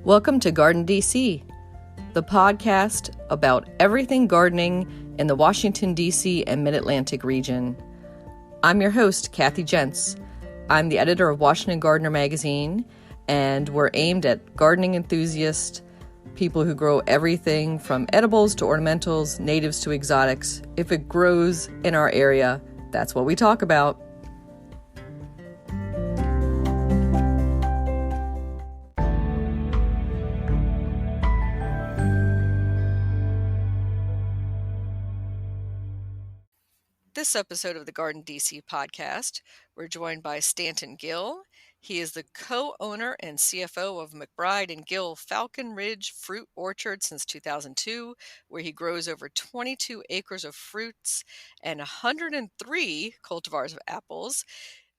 Welcome to Garden DC, the podcast about everything gardening in the Washington, D.C. and Mid-Atlantic region. I'm your host, Kathy Jentz. I'm the editor of Washington Gardener magazine, and we're aimed at gardening enthusiasts, people who grow everything from edibles to ornamentals, natives to exotics. If it grows in our area, that's what we talk about. This episode of the Garden DC podcast, we're joined by Stanton Gill. He is the co-owner and CFO of MacBride and Gill Falcon Ridge Fruit Orchard since 2002, where he grows over 22 acres of fruits and 103 cultivars of apples.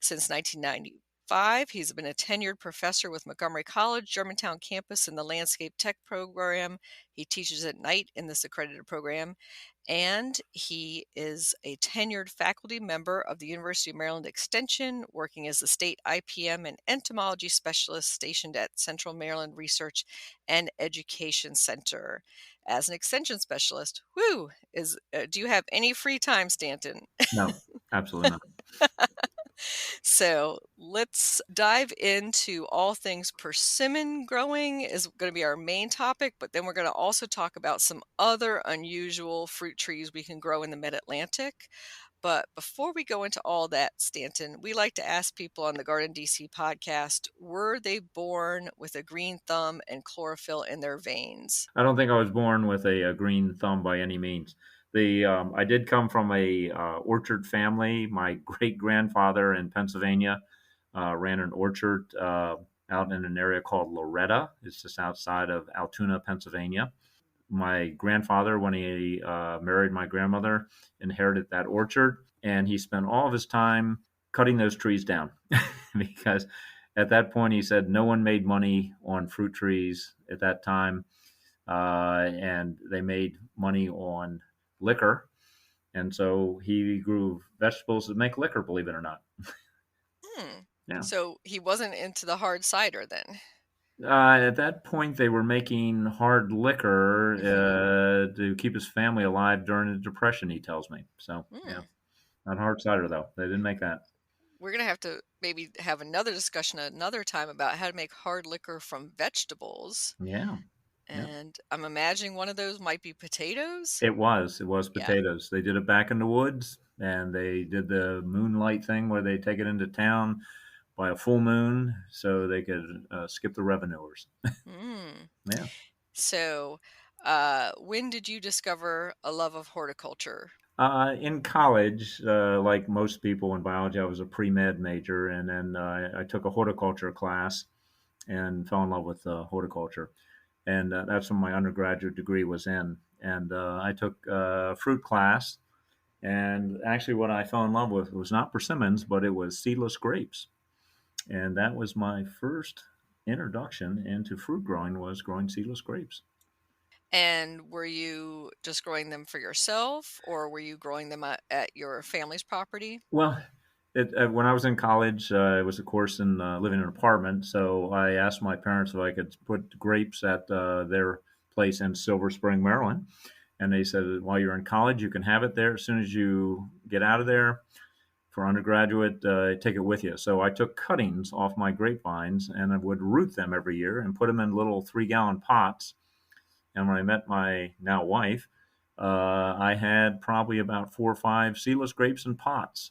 Since 1995, he's been a tenured professor with Montgomery College, Germantown campus in the Landscape Tech program. He teaches at night in this accredited program. And he is a tenured faculty member of the University of Maryland Extension, working as the state IPM and Entomology Specialist stationed at Central Maryland Research and Education Center. As an extension specialist, do you have any free time, Stanton? No, absolutely not. So let's dive into all things persimmon growing is going to be our main topic, but then we're going to also talk about some other unusual fruit trees we can grow in the mid-Atlantic. But before we go into all that, Stanton, we like to ask people on the Garden DC podcast, were they born with a green thumb and chlorophyll in their veins? I don't think I was born with a green thumb by any means. I did come from a orchard family. My great-grandfather in Pennsylvania ran an orchard out in an area called Loretta. It's just outside of Altoona, Pennsylvania. My grandfather, when he married my grandmother, inherited that orchard, and he spent all of his time cutting those trees down because at that point he said no one made money on fruit trees at that time, and they made money on liquor, and so he grew vegetables that make liquor, believe it or not. Yeah. So he wasn't into the hard cider then? At that point, they were making hard liquor to keep his family alive during the Depression, he tells me. So, yeah, not hard cider, though. They didn't make that. We're going to have to maybe have another discussion another time about how to make hard liquor from vegetables. Yeah. And I'm imagining one of those might be potatoes. It was potatoes. They did it back in the woods, and they did the moonlight thing where they take it into town by a full moon so they could skip the revenuers. Yeah. So when did you discover a love of horticulture? In college, like most people in biology, I was a pre-med major, and then I took a horticulture class and fell in love with horticulture. And that's what my undergraduate degree was in. And I took a fruit class, and actually what I fell in love with was not persimmons, but it was seedless grapes. And that was my first introduction into fruit growing, was growing seedless grapes. And were you just growing them for yourself, or were you growing them at your family's property? Well, when I was in college, it was a course in living in an apartment. So I asked my parents if I could put grapes at their place in Silver Spring, Maryland. And they said, while you're in college, you can have it there. As soon as you get out of there for undergraduate, take it with you. So I took cuttings off my grapevines, and I would root them every year and put them in little 3-gallon pots. And when I met my now wife, I had probably about 4 or 5 seedless grapes in pots.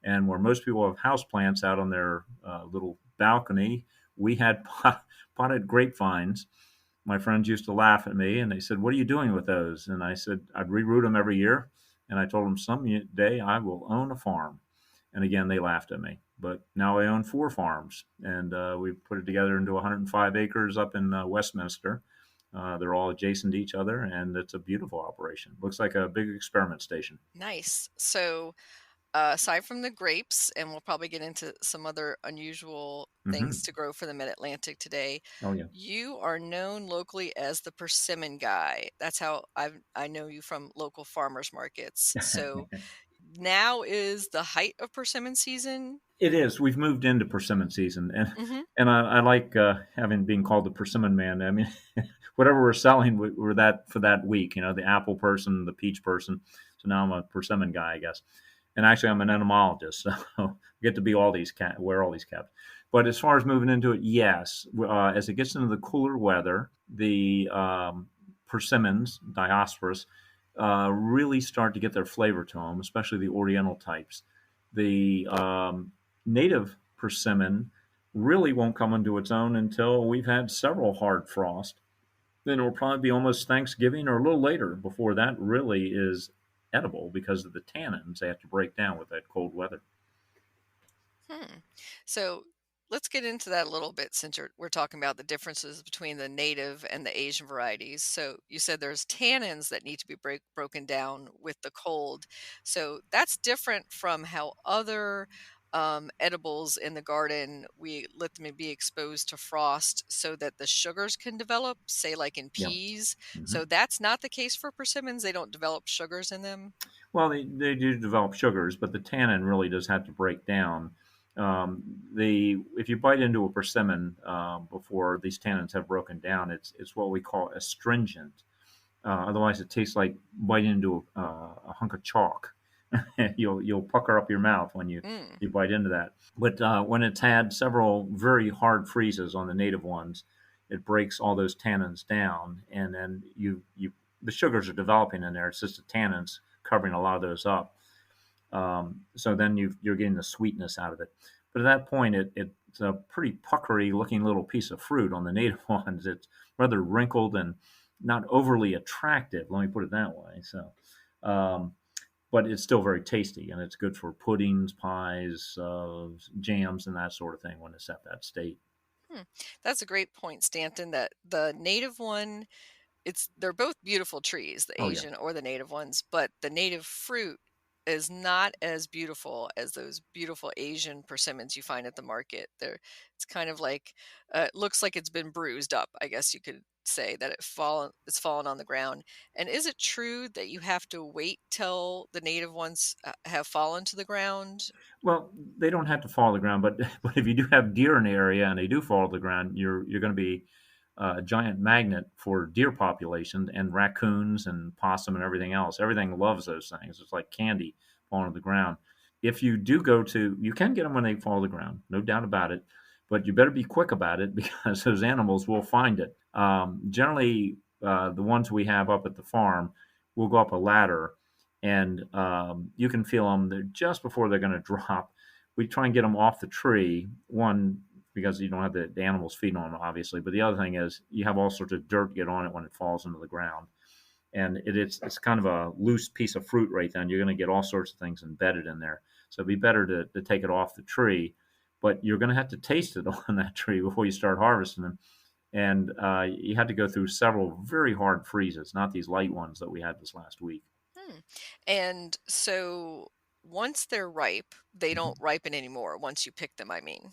And where most people have houseplants out on their little balcony, we had potted grapevines. My friends used to laugh at me, and they said, "What are you doing with those?" And I said, "I'd reroot them every year." And I told them, "Someday I will own a farm." And again, they laughed at me. But now I own 4 farms, and we put it together into 105 acres up in Westminster. They're all adjacent to each other, and it's a beautiful operation. Looks like a big experiment station. Nice. So aside from the grapes, and we'll probably get into some other unusual things to grow for the Mid-Atlantic today. Oh, yeah. You are known locally as the persimmon guy. That's how I know you from local farmers markets. So now is the height of persimmon season? It is. We've moved into persimmon season, and Mhm. I like having being called the persimmon man. I mean, whatever we're selling, we're that for that week. You know, the apple person, the peach person. So now I'm a persimmon guy, I guess. And actually, I'm an entomologist, so I get to be all these wear all these caps. But as far as moving into it, yes. As it gets into the cooler weather, the persimmons, Diosporus, really start to get their flavor to them, especially the Oriental types. The native persimmon really won't come into its own until we've had several hard frost. Then it'll probably be almost Thanksgiving or a little later before that really is edible because of the tannins they have to break down with that cold weather. Hmm. So let's get into that a little bit since we're talking about the differences between the native and the Asian varieties. So you said there's tannins that need to be broken down with the cold. So that's different from how other edibles in the garden, we let them be exposed to frost so that the sugars can develop, say like in Yeah. peas. Hmm. So that's not the case for persimmons. They don't develop sugars in them. Well, they do develop sugars, but the tannin really does have to break down. The If you bite into a persimmon before these tannins have broken down, it's what we call astringent. Otherwise, it tastes like biting into a hunk of chalk. You'll pucker up your mouth when Mm. you bite into that. But when it's had several very hard freezes on the native ones, it breaks all those tannins down, and then you the sugars are developing in there. It's just the tannins covering a lot of those up. So then you're getting the sweetness out of it. But at that point, it's a pretty puckery looking little piece of fruit on the native ones. It's rather wrinkled and not overly attractive. Let me put it that way. So, um, but it's still very tasty, and it's good for puddings, pies, jams, and that sort of thing when it's at that state. Hmm. That's a great point, Stanton, that the native one, they're both beautiful trees, the Oh yeah. Asian or the native ones, but the native fruit is not as beautiful as those beautiful Asian persimmons you find at the market. It's kind of like it looks like it's been bruised up. I guess you could say that it's fallen on the ground. And is it true that you have to wait till the native ones have fallen to the ground? Well, they don't have to fall to the ground, but but if you do have deer in the area and they do fall to the ground, you're going to be a giant magnet for deer population and raccoons and possum and everything else. Everything loves those things. It's like candy falling to the ground. If you do you can get them when they fall to the ground, no doubt about it. But you better be quick about it because those animals will find it. Generally, the ones we have up at the farm will go up a ladder and you can feel them. They're just before they're going to drop. We try and get them off the tree. One, because you don't have the animals feeding on them, obviously. But the other thing is you have all sorts of dirt get on it when it falls into the ground, and it's kind of a loose piece of fruit right then. You're going to get all sorts of things embedded in there. So it'd be better to take it off the tree, but you're going to have to taste it on that tree before you start harvesting them. And you had to go through several very hard freezes, not these light ones that we had this last week. Hmm. And so once they're ripe, they Mhm. don't ripen anymore once you pick them, I mean.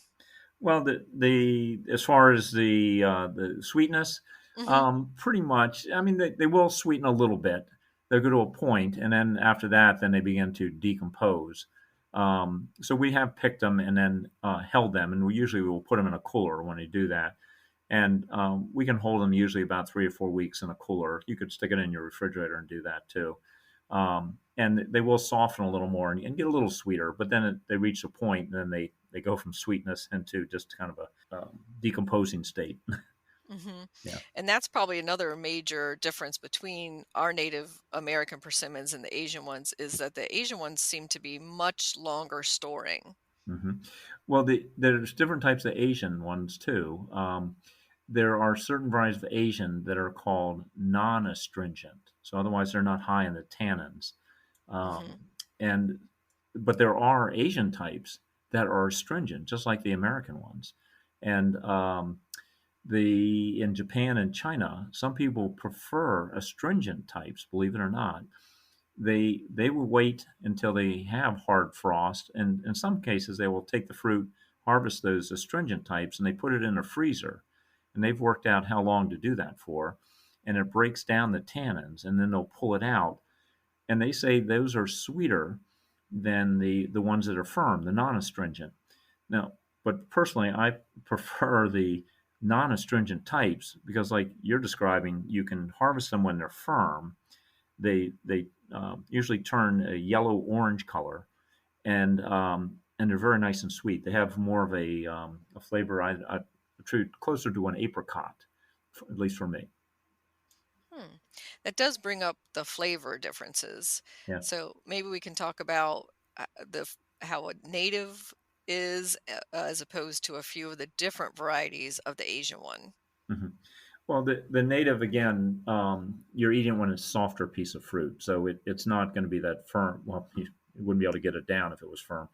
Well, the as far as the sweetness, Mhm. pretty much. I mean, they will sweeten a little bit. They'll go to a point, and then after that, then they begin to decompose. So we have picked them and then held them, and we usually will put them in a cooler when we do that. And we can hold them usually about 3 or 4 weeks in a cooler. You could stick it in your refrigerator and do that too. And they will soften a little more and get a little sweeter. But then they reach a point, and then they go from sweetness into just kind of a decomposing state. Mhm. Yeah. And that's probably another major difference between our Native American persimmons and the Asian ones is that the Asian ones seem to be much longer storing. Hmm. Well, there's different types of Asian ones too. There are certain varieties of Asian that are called non-astringent, so otherwise they're not high in the tannins. Um, Mhm. and but there are Asian types that are astringent, just like the American ones. And the in Japan and China, some people prefer astringent types. Believe it or not, they will wait until they have hard frost, and in some cases they will take the fruit, harvest those astringent types, and they put it in a freezer, and they've worked out how long to do that for, and it breaks down the tannins, and then they'll pull it out, and they say those are sweeter than the ones that are firm, the non-astringent. Now, but personally, I prefer the non-astringent types because, like you're describing, you can harvest them when they're firm. They usually turn a yellow-orange color, and they're very nice and sweet. They have more of a flavor I attribute closer to an apricot, at least for me. Hmm. That does bring up the flavor differences. Yeah. So maybe we can talk about how a native is as opposed to a few of the different varieties of the Asian one. hmm Well, the native again, you're eating when it's a softer piece of fruit, so it's not going to be that firm. Well, you wouldn't be able to get it down if it was firm,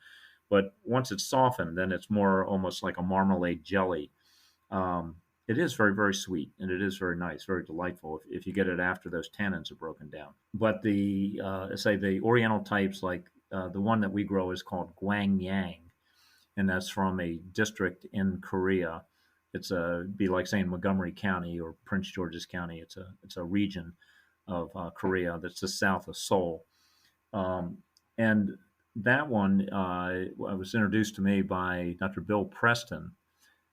but once it's softened, then it's more almost like a marmalade jelly. Um, it is very, very sweet, and it is very nice, very delightful if you get it after those tannins are broken down. But say the Oriental types, like the one that we grow is called Gwangyang, and that's from a district in Korea. Be like saying Montgomery County or Prince George's County. It's a region of Korea that's just south of Seoul, um, and that one was introduced to me by Dr. Bill Preston,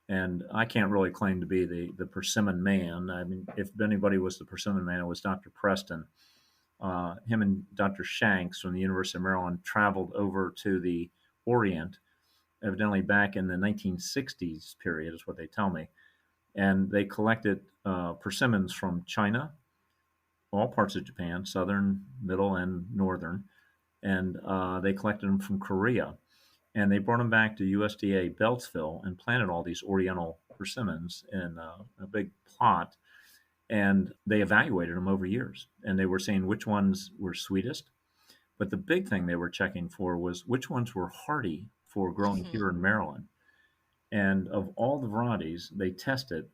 and I can't really claim to be the persimmon man. I mean, if anybody was the persimmon man, it was Dr. Preston. Him and Dr. Shanks from the University of Maryland traveled over to the Orient, evidently back in the 1960s period, is what they tell me, and they collected persimmons from China, all parts of Japan, southern, middle, and northern, and they collected them from Korea, and they brought them back to USDA Beltsville and planted all these Oriental persimmons in a big plot, and they evaluated them over years, and they were seeing which ones were sweetest. But the big thing they were checking for was which ones were hardy for growing Hmm. here in Maryland. And of all the varieties they tested,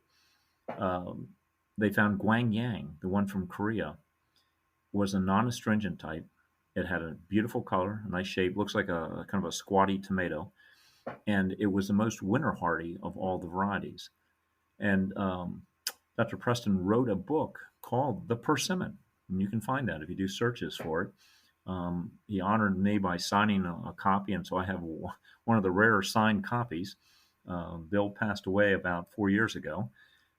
um, they found Gwangyang, the one from Korea, was a non-astringent type. It had a beautiful color, a nice shape, looks like a kind of a squatty tomato, and it was the most winter hardy of all the varieties. And Dr. Preston wrote a book called The Persimmon, and you can find that if you do searches for it. He honored me by signing a copy, and so I have one of the rare signed copies. Bill passed away about 4 years ago,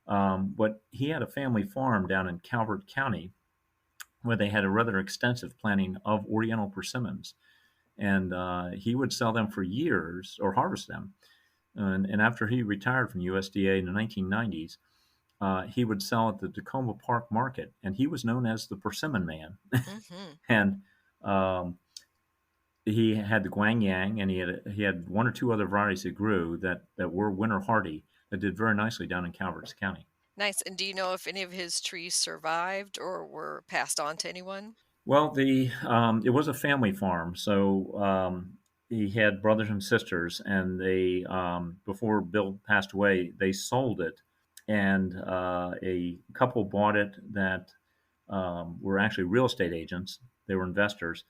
but he had a family farm down in Calvert County where they had a rather extensive planting of Oriental persimmons, and he would sell them for years or harvest them. And after he retired from USDA in the 1990s, he would sell at the Tacoma Park Market, and he was known as the Persimmon Man. Hmm. And um, he had the Gwangyang, and he had one or two other varieties he grew that were winter hardy that did very nicely down in Calvert County. Nice. And do you know if any of his trees survived or were passed on to anyone? Well, it was a family farm, so he had brothers and sisters, and they before Bill passed away, they sold it, and a couple bought it that were actually real estate agents. They were investors,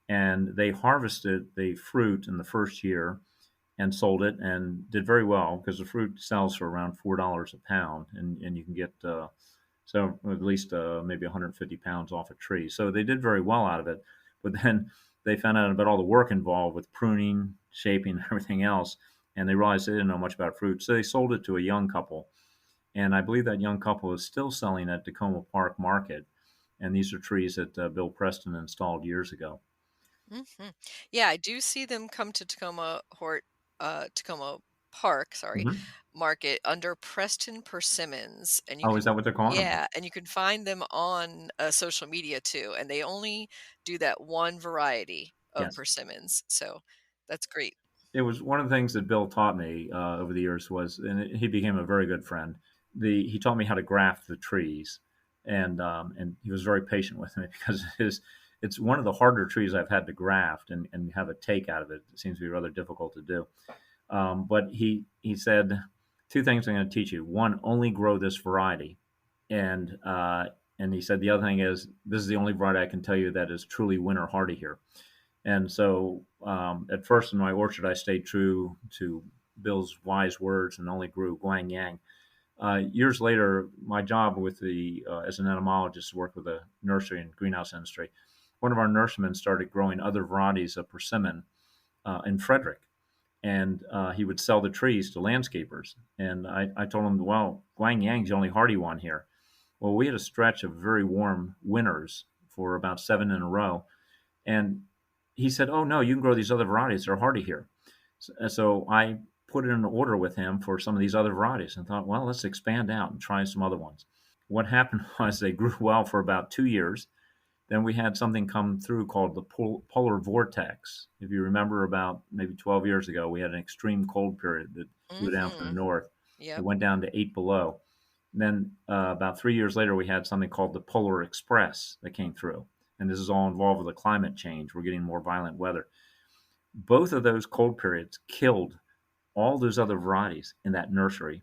and they harvested the fruit in the first year and sold it and did very well because the fruit sells for around $4 a pound, and you can get so at least maybe 150 pounds off a tree. So they did very well out of it, but then they found out about all the work involved with pruning, shaping, and everything else, and they realized they didn't know much about fruit. So they sold it to a young couple, and I believe that young couple is still selling at Tacoma Park Market. And these are trees that Bill Preston installed years ago. Hmm. Yeah, I do see them come to Tacoma Park, sorry, hmm Market under Preston Persimmons, and you Oh, is that can, what they're calling them? yeah, and you can find them on social media too, and they only do that one variety of Yes. persimmons, so that's great. It was one of the things that Bill taught me over the years was, and he became a very good friend. He taught me how to graft the trees, and he was very patient with me because it's one of the harder trees I've had to graft and have a take out of it. It seems to be rather difficult to do. But he said two things I'm going to teach you. One, only grow this variety, and he said the other thing is this is the only variety I can tell you that is truly winter hardy here. And so at first in my orchard, I stayed true to Bill's wise words and only grew Guang Yang. Years later, my job with as an entomologist, worked with the nursery and greenhouse industry. one of our nurserymen started growing other varieties of persimmon in Frederick, and he would sell the trees to landscapers. And I told him, well, Guangyang's the only hardy one here. Well, we had a stretch of very warm winters for about 7 in a row, and he said, oh no, you can grow these other varieties, they're hardy here. So I put in an order with him for some of these other varieties and thought, well, let's expand out and try some other ones. What happened was they grew well for about 2 years. Then we had something come through called the polar vortex. If you remember, about maybe 12 years ago, we had an extreme cold period that blew down from the Mhm. north. It Yep. went down to 8 below. Then about 3 years later, we had something called the polar express that came through. And this is all involved with the climate change. We're getting more violent weather. Both of those cold periods killed all those other varieties in that nursery,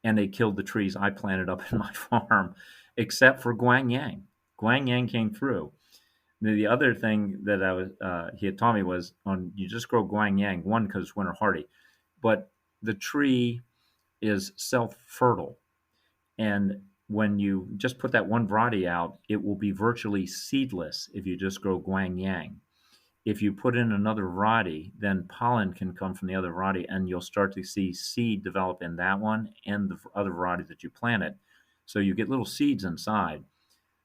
and they killed the trees I planted up in my farm, except for Guangyang. Guangyang came through. The other thing that he had taught me was on you just grow Guangyang, one, because it's winter hardy, but the tree is self fertile, and when you just put that one variety out, it will be virtually seedless if you just grow Guangyang. If you put in another variety, then pollen can come from the other variety, and you'll start to see seed develop in that one and the other variety that you planted. So you get little seeds inside.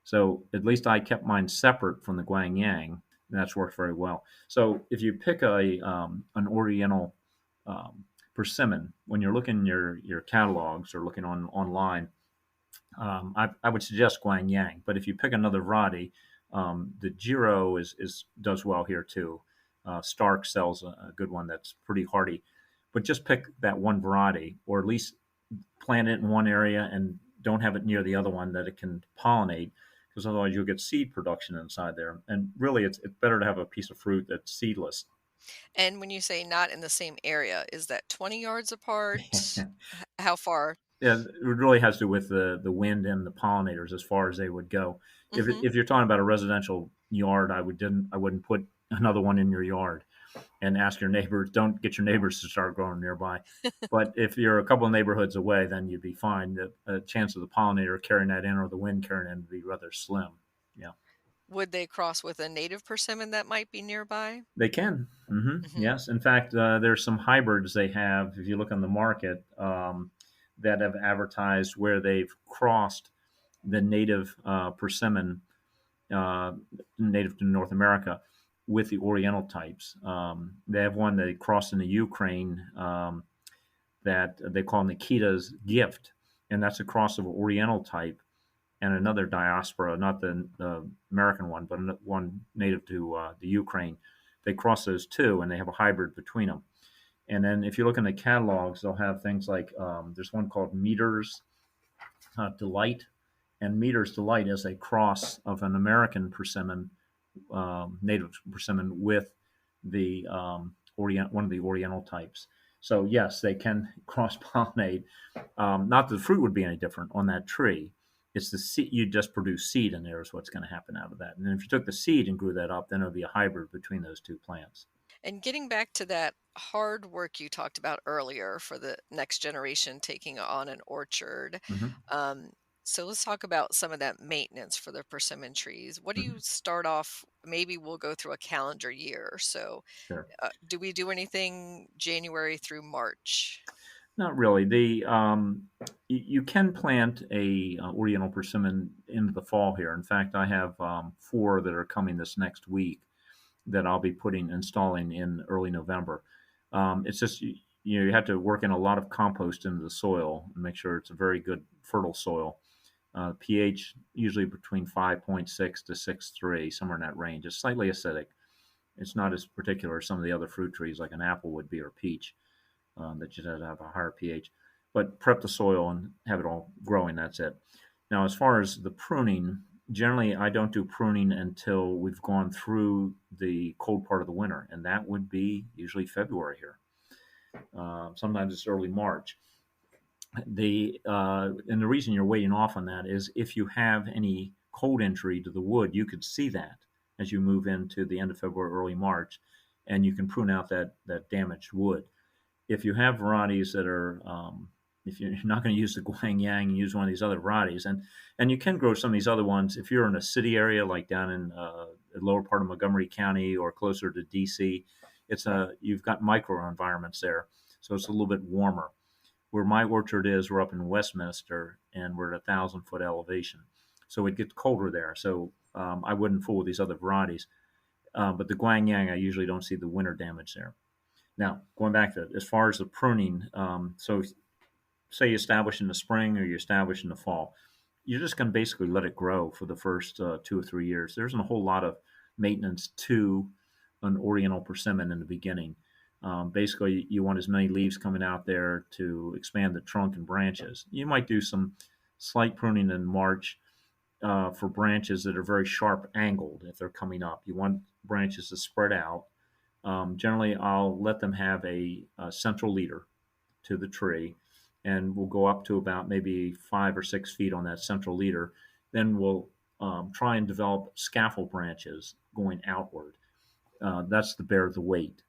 So at least I kept mine separate from the Guangyang. And that's worked very well. So if you pick an Oriental persimmon, when you're looking in your catalogs or looking online, I would suggest Guangyang. But if you pick another variety, the Giro does well here too. Stark sells a good one that's pretty hardy. But just pick that one variety, or at least plant it in one area and don't have it near the other one that it can pollinate, because otherwise you'll get seed production inside there. And really, it's better to have a piece of fruit that's seedless. And when you say not in the same area, is that 20 yards apart? How far? Yeah, it really has to do with the wind and the pollinators as far as they would go. Mhm. If you're talking about a residential yard, I wouldn't put another one in your yard and ask your neighbors. Don't get your neighbors to start growing nearby. But if you're a couple of neighborhoods away, then you'd be fine. The chance of the pollinator carrying that in or the wind carrying it in would be rather slim. Yeah, Would they cross with a native persimmon that might be nearby? they can. Mhm. Yes, in fact, there's some hybrids they have. If you look on the market, that have advertised where they've crossed the native persimmon, uh, native to North America, with the Oriental types. They have one they crossed in the Ukraine that they call Nikita's Gift, and that's a cross of Oriental type and another diaspora, not the American one, but one native to the Ukraine. They cross those two, and they have a hybrid between them. And then if you look in the catalogs, they'll have things like there's one called Meters Delight, and Meters Delight is a cross of an American persimmon, native persimmon, with the one of the Oriental types. So yes, they can cross pollinate. Not that the fruit would be any different on that tree. It's the seed you just produce seed, and there is what's going to happen out of that. And then if you took the seed and grew that up, then it would be a hybrid between those two plants. And getting back to that hard work you talked about earlier for the next generation taking on an orchard. Mm-hmm. Um, so let's talk about some of that maintenance for the persimmon trees. What do Mm-hmm. you start off? Maybe we'll go through a calendar year. So, Sure. do we do anything January through March? Not really. You can plant a Oriental persimmon into the fall here. In fact, I have four that are coming this next week that I'll be installing in early November. It's just you have to work in a lot of compost into the soil and make sure it's a very good fertile soil. pH usually between 5.6 to 6.3, somewhere in that range. It's slightly acidic. It's not as particular as some of the other fruit trees like an apple would be or peach, that just have to have a higher pH. But prep the soil and have it all growing. That's it. Now, as far as the pruning, generally I don't do pruning until we've gone through the cold part of the winter, and that would be usually February here. Sometimes it's early March. And the reason you're waiting off on that is if you have any cold injury to the wood, you could see that as you move into the end of February, early March, and you can prune out that damaged wood. If you have varieties that are, if you're not going to use the Guangyang, use one of these other varieties, and you can grow some of these other ones if you're in a city area like down in lower part of Montgomery County or closer to DC, you've got microenvironments there, so it's a little bit warmer. Where my orchard is, we're up in Westminster, and we're at 1,000-foot elevation, so it gets colder there. So I wouldn't fool with these other varieties. But the Guangyang, I usually don't see the winter damage there. Now, going back to as far as the pruning, so say you establish in the spring or you establish in the fall, you're just going to basically let it grow for the first 2 or 3 years. There isn't a whole lot of maintenance to an Oriental persimmon in the beginning. Basically, you want as many leaves coming out there to expand the trunk and branches. You might do some slight pruning in March for branches that are very sharp angled if they're coming up. You want branches to spread out. Generally, I'll let them have a central leader to the tree, and we'll go up to about maybe 5 or 6 feet on that central leader. Then we'll try and develop scaffold branches going outward. That's to bear the weight.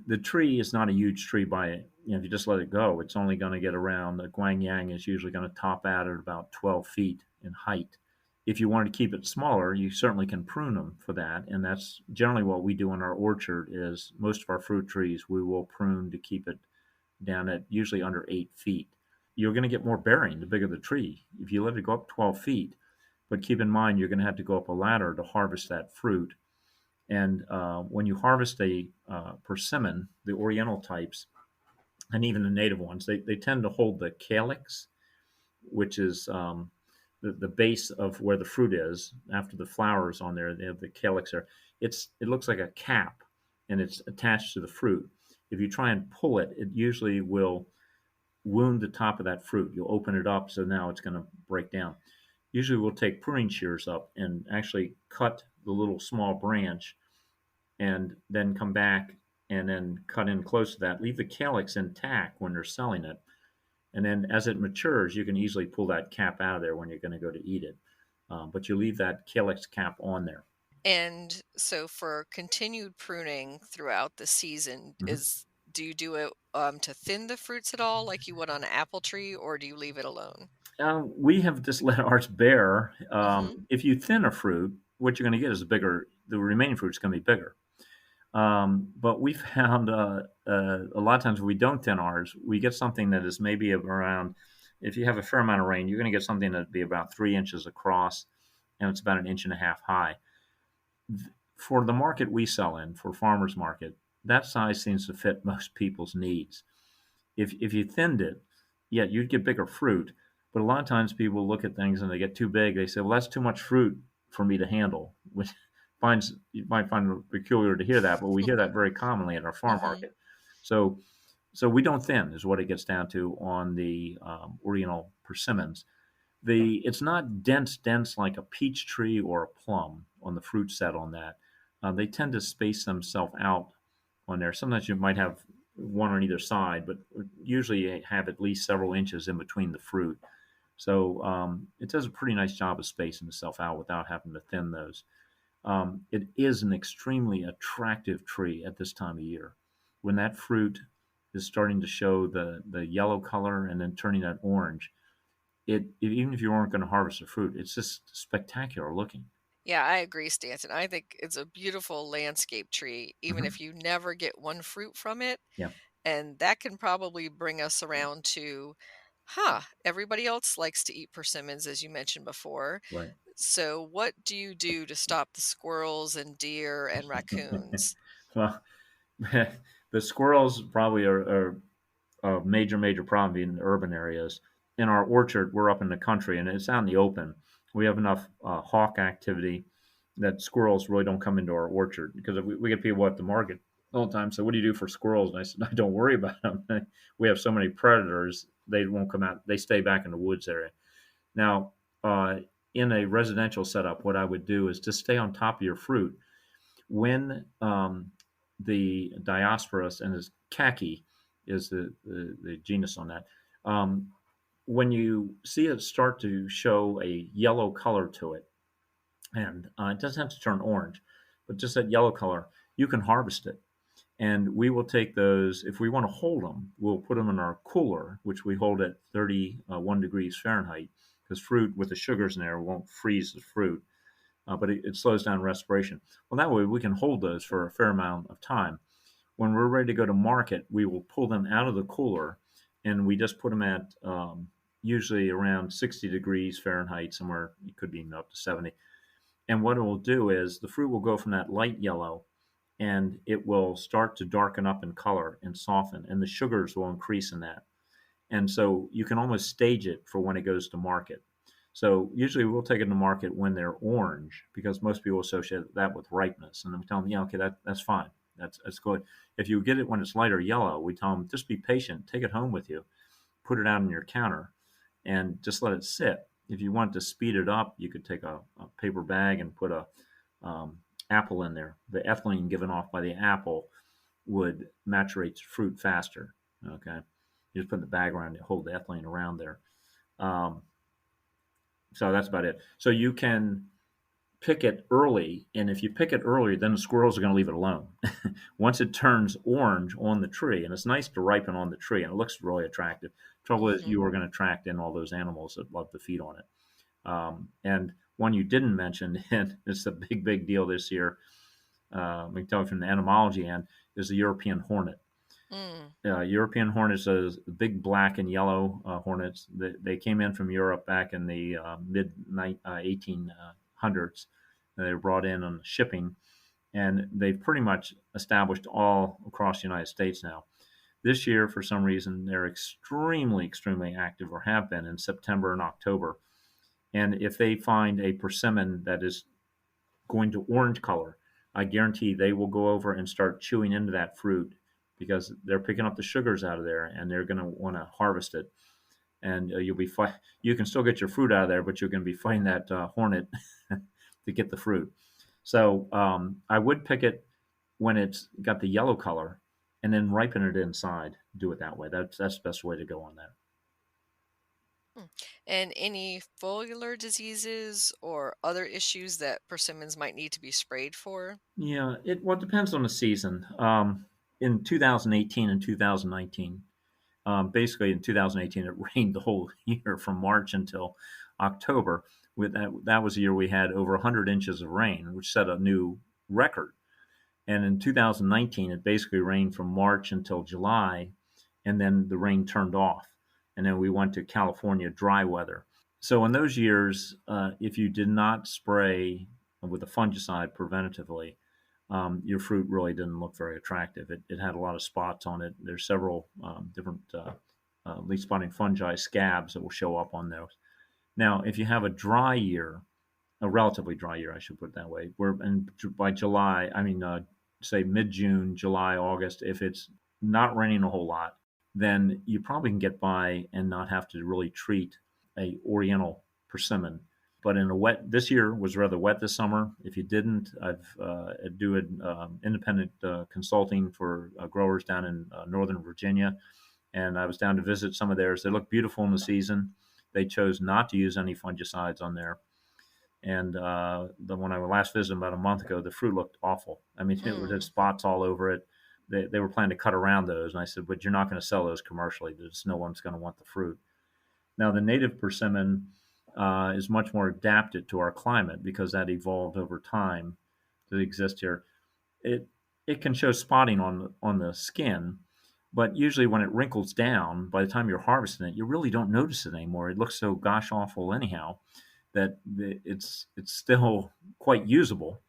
The tree is not a huge tree if you just let it go, it's only going to get around. The Guangyang is usually going to top out at about 12 feet in height. If you want to keep it smaller, you certainly can prune them for that, and that's generally what we do in our orchard. Is most of our fruit trees we will prune to keep it down at usually under 8 feet. You're going to get more bearing the bigger the tree. If you let it go up 12 feet, but keep in mind you're going to have to go up a ladder to harvest that fruit. And when you harvest a persimmon, the Oriental types, and even the native ones, they tend to hold the calyx, which is the base of where the fruit is. After the flower is on there, they have the calyx there. It looks like a cap, and it's attached to the fruit. If you try and pull it, it usually will wound the top of that fruit. You'll open it up, so now it's going to break down. Usually we'll take pruning shears up and actually cut the little small branch and then come back and then cut in close to that. Leave the calyx intact when they're selling it. And then as it matures, you can easily pull that cap out of there when you're going to go to eat it. But you leave that calyx cap on there. And so for continued pruning throughout the season, Mm-hmm. do you do it to thin the fruits at all, like you would on an apple tree, or do you leave it alone? We have just let ours bear. Mm-hmm. If you thin a fruit, what you're going to get is the remaining fruit's going to be bigger. But we found a lot of times when we don't thin ours, we get something that is maybe around, if you have a fair amount of rain, you're going to get something that'd be about 3 inches across, and it's about 1.5 inches high. For the market we sell in, for farmers market, that size seems to fit most people's needs. If you thinned it, yeah, you'd get bigger fruit. But a lot of times people look at things and they get too big. They say, well, that's too much fruit for me to handle, which you might find it peculiar to hear that, but we hear that very commonly at our farm Mm-hmm. market. So we don't thin is what it gets down to on the Oriental persimmons. It's not dense like a peach tree or a plum on the fruit set on that. They tend to space themselves out on there. Sometimes you might have one on either side, but usually you have at least several inches in between the fruit. So it does a pretty nice job of spacing itself out without having to thin those. It is an extremely attractive tree at this time of year. When that fruit is starting to show the yellow color and then turning that orange, even if you weren't going to harvest the fruit, it's just spectacular looking. Yeah, I agree, Stanton. I think it's a beautiful landscape tree, even Mm-hmm. if you never get one fruit from it. Yeah, And that can probably bring us around to, everybody else likes to eat persimmons, as you mentioned before. right. So, what do you do to stop the squirrels and deer and raccoons? Well, the squirrels probably are a major problem in urban areas. In our orchard, we're up in the country and it's out in the open. We have enough hawk activity that squirrels really don't come into our orchard because we get people at the market all the time. So what do you do for squirrels? And I said, I don't worry about them. We have so many predators, they won't come out. They stay back in the woods area. Now, in a residential setup, what I would do is just stay on top of your fruit. When the Diosporus and his khaki is the genus on that. When you see it start to show a yellow color to it, and it doesn't have to turn orange, but just that yellow color, you can harvest it. And we will take those, if we want to hold them, we'll put them in our cooler, which we hold at 31 degrees Fahrenheit, because fruit with the sugars in there won't freeze the fruit. but it slows down respiration. Well, that way we can hold those for a fair amount of time. When we're ready to go to market, we will pull them out of the cooler, and we just put them at usually around 60 degrees Fahrenheit, somewhere it could be up to 70. And what it will do is the fruit will go from that light yellow, and it will start to darken up in color and soften, and the sugars will increase in that. And so you can almost stage it for when it goes to market. So usually we'll take it to market when they're orange, because most people associate that with ripeness. And then we tell them, yeah, okay, that's fine. That's good. If you get it when it's lighter yellow, we tell them, just be patient, take it home with you, put it out on your counter, and just let it sit. If you want to speed it up, you could take a paper bag and put a apple in there. The ethylene given off by the apple would maturate fruit faster. Okay, you just put the bag around it, hold the ethylene around there. Um, so that's about it. So you can pick it early, and if you pick it early, then the squirrels are going to leave it alone. Once it turns orange on the tree, and it's nice to ripen on the tree, and it looks really attractive. Trouble is, Mm-hmm. you are going to attract in all those animals that love to feed on it. And one you didn't mention, and it's a big deal this year, we can tell you from the entomology end, is the European hornet. Mm. European hornets are big black and yellow hornets. They came in from Europe back in the mid 1800s. They were brought in on shipping, and they've pretty much established all across the United States now. This year, for some reason, they're extremely active, or have been in September and October. And if they find a persimmon that is going to orange color, I guarantee they will go over and start chewing into that fruit, because they're picking up the sugars out of there, and they're going to want to harvest it. And you can still get your fruit out of there, but you're going to be fighting that hornet to get the fruit. So I would pick it when it's got the yellow color, and then ripen it inside. Do it that way. That's the best way to go on that. Hmm. And any foliar diseases or other issues that persimmons might need to be sprayed for? Yeah, it depends on the season. In 2018 and 2019, basically in 2018, it rained the whole year from March until October. With that was the year we had over 100 inches of rain, which set a new record. And in 2019, it basically rained from March until July, and then the rain turned off. And then we went to California dry weather. So in those years, if you did not spray with a fungicide preventatively, your fruit really didn't look very attractive. It had a lot of spots on it. There's several different leaf spotting fungi scabs that will show up on those. Now, if you have a dry year, a relatively dry year, I should put it that way, where and by July, I mean, say mid-June, July, August, if it's not raining a whole lot, then you probably can get by and not have to really treat a oriental persimmon. But in a wet, this year was rather wet this summer. If you didn't, I do an independent consulting for growers down in Northern Virginia, and I was down to visit some of theirs. They look beautiful in the season. They chose not to use any fungicides on there. And when I last visited about a month ago, the fruit looked awful. I mean, it was Mm. just spots all over it. They were planning to cut around those, and I said, "But you're not going to sell those commercially. There's no one's going to want the fruit." Now, the native persimmon is much more adapted to our climate, because that evolved over time to exist here. It it can show spotting on the skin, but usually when it wrinkles down, by the time you're harvesting it, you really don't notice it anymore. It looks so gosh awful anyhow that it's still quite usable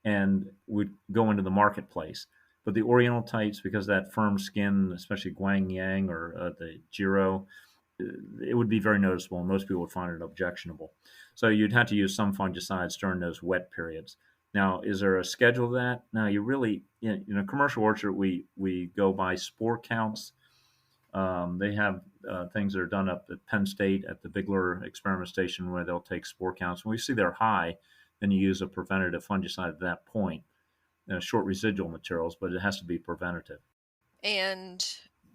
and would go into the marketplace. But the Oriental types, because of that firm skin, especially Guang Yang or the Giro, it would be very noticeable, and most people would find it objectionable. So you'd have to use some fungicides during those wet periods. Now, is there a schedule of that? Now, you really, in a commercial orchard, we go by spore counts. They have things that are done up at Penn State at the Bigler Experiment Station, where they'll take spore counts. When we see they're high, then you use a preventative fungicide at that point. Short residual materials, but it has to be preventative. And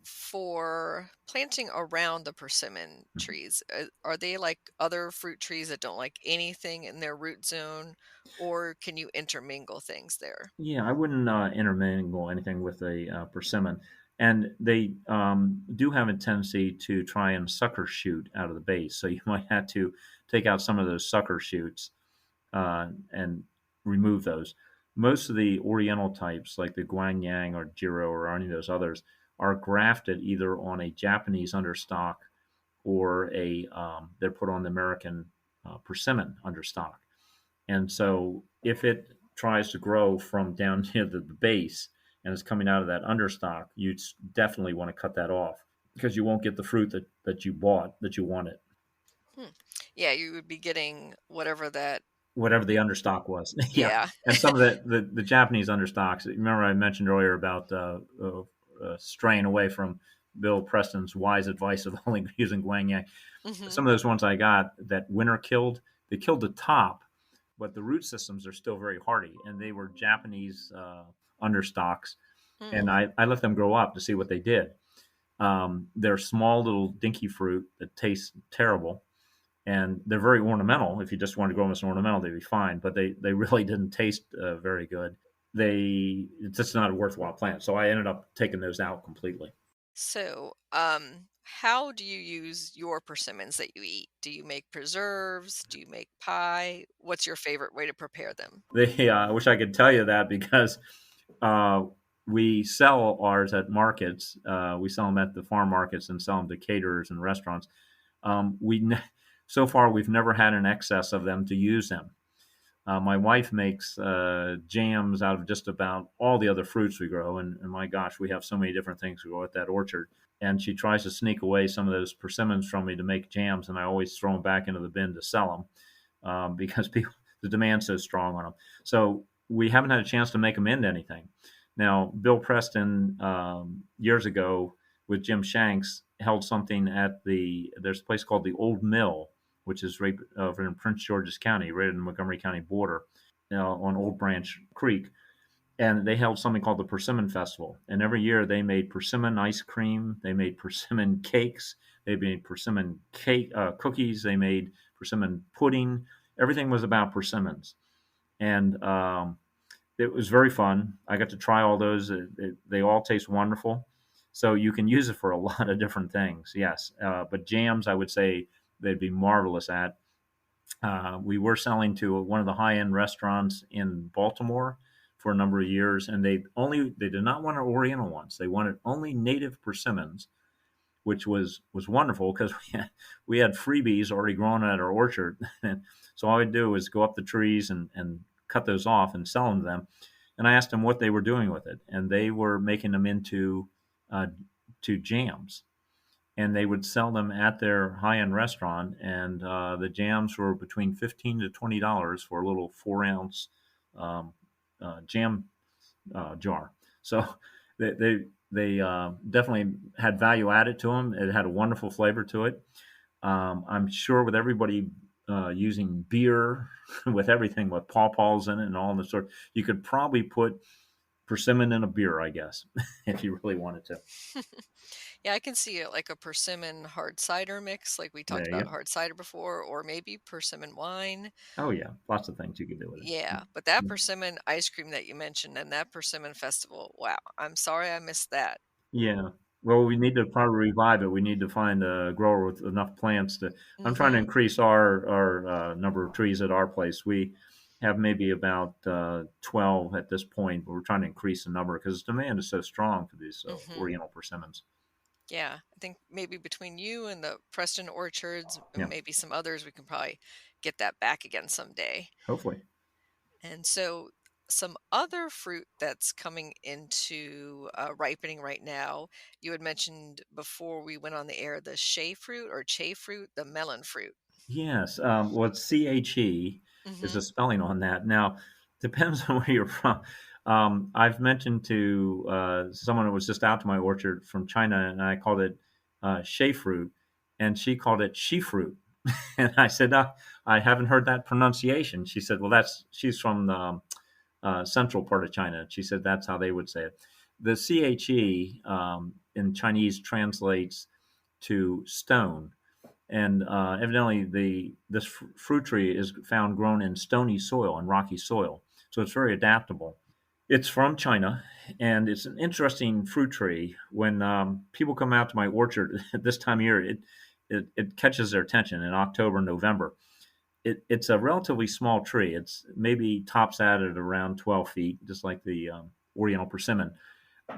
for planting around the persimmon Mhm. trees, are they like other fruit trees that don't like anything in their root zone, or can you intermingle things there? Yeah, I wouldn't intermingle anything with a persimmon. And they do have a tendency to try and sucker shoot out of the base. So you might have to take out some of those sucker shoots and remove those. Most of the Oriental types, like the Guangyang or Jiro or any of those others, are grafted either on a Japanese understock or they're put on the American persimmon understock. And so if it tries to grow from down near the base and it's coming out of that understock, you definitely want to cut that off because you won't get the fruit that you bought that you wanted. Hmm. Yeah, you would be getting whatever that. Whatever the understock was. Yeah. Yeah. And some of the Japanese understocks, remember I mentioned earlier about straying away from Bill Preston's wise advice of only using Guangyang. Hmm. Some of those ones I got that winter killed, they killed the top, but the root systems are still very hardy. And they were Japanese understocks. And Hmm. I let them grow up to see what they did. They're small little dinky fruit that taste terrible, and they're very ornamental. If you just wanted to grow them as an ornamental, they'd be fine. But they really didn't taste very good. It's just not a worthwhile plant. So I ended up taking those out completely. So, how do you use your persimmons that you eat? Do you make preserves? Do you make pie? What's your favorite way to prepare them? I wish I could tell you that because uh, we sell ours at markets. We sell them at the farm markets and sell them to caterers and restaurants. So far we've never had an excess of them to use them. My wife makes jams out of just about all the other fruits we grow, and my gosh, we have so many different things we grow at that orchard. And she tries to sneak away some of those persimmons from me to make jams, and I always throw them back into the bin to sell them because the demand's so strong on them. So we haven't had a chance to make them into anything. Now, Bill Preston years ago with Jim Shanks held something at there's a place called the Old Mill, which is right over in Prince George's County, right in the Montgomery County border, on Old Branch Creek. And they held something called the Persimmon Festival. And every year they made persimmon ice cream, they made persimmon cakes, they made persimmon cookies, they made persimmon pudding. Everything was about persimmons. And it was very fun. I got to try all those. They all taste wonderful. So you can use it for a lot of different things, yes. But jams, I would say they'd be marvelous at. We were selling to one of the high-end restaurants in Baltimore for a number of years, and they did not want our Oriental ones. They wanted only native persimmons, which was wonderful because we had freebies already growing at our orchard. And so all I'd do was go up the trees and cut those off and sell them to them. And I asked them what they were doing with it, and they were making them into uh, to jams, and they would sell them at their high-end restaurant. And the jams were between $15 to $20 for a little 4 ounce um, jam jar. So they definitely had value added to them. It had a wonderful flavor to it. I'm sure with everybody using beer, with everything, with pawpaws in it and all the sort, you could probably put persimmon in a beer, I guess, if you really wanted to. Yeah, I can see it like a persimmon hard cider mix, like we talked There you about go. hard cider before, or maybe persimmon wine. Oh yeah, lots of things you could do with Yeah, but it. that persimmon ice cream that you mentioned and that persimmon festival, wow, I'm sorry I missed that. Yeah. Well, we need to probably revive it. We need to find a grower with enough plants to. I'm trying to Mhm. increase our number of trees at our place. We have maybe about 12 at this point, but we're trying to increase the number because demand is so strong for these Mhm. Oriental persimmons. Yeah, I think maybe between you and the Preston Orchards and Yeah, maybe some others, we can probably get that back again someday. hopefully. And so, some other fruit that's coming into ripening right now, you had mentioned before we went on the air the shea fruit or che fruit, the melon fruit. Yes. Well, it's CHE is the Hmm. spelling on that. Now, depends on where you're from. I've mentioned to someone who was just out to my orchard from China, and I called it shea fruit, and she called it she fruit. And I said, I haven't heard that pronunciation. She said, well, she's from the central part of China. She said that's how they would say it. The CHE in Chinese translates to stone, and evidently this fruit tree is found grown in stony soil and rocky soil, so it's very adaptable. It's from China, and it's an interesting fruit tree. When people come out to my orchard at this time of year, it catches their attention in October, November. it's a relatively small tree. It's maybe tops out at around 12 feet, just like the Oriental persimmon.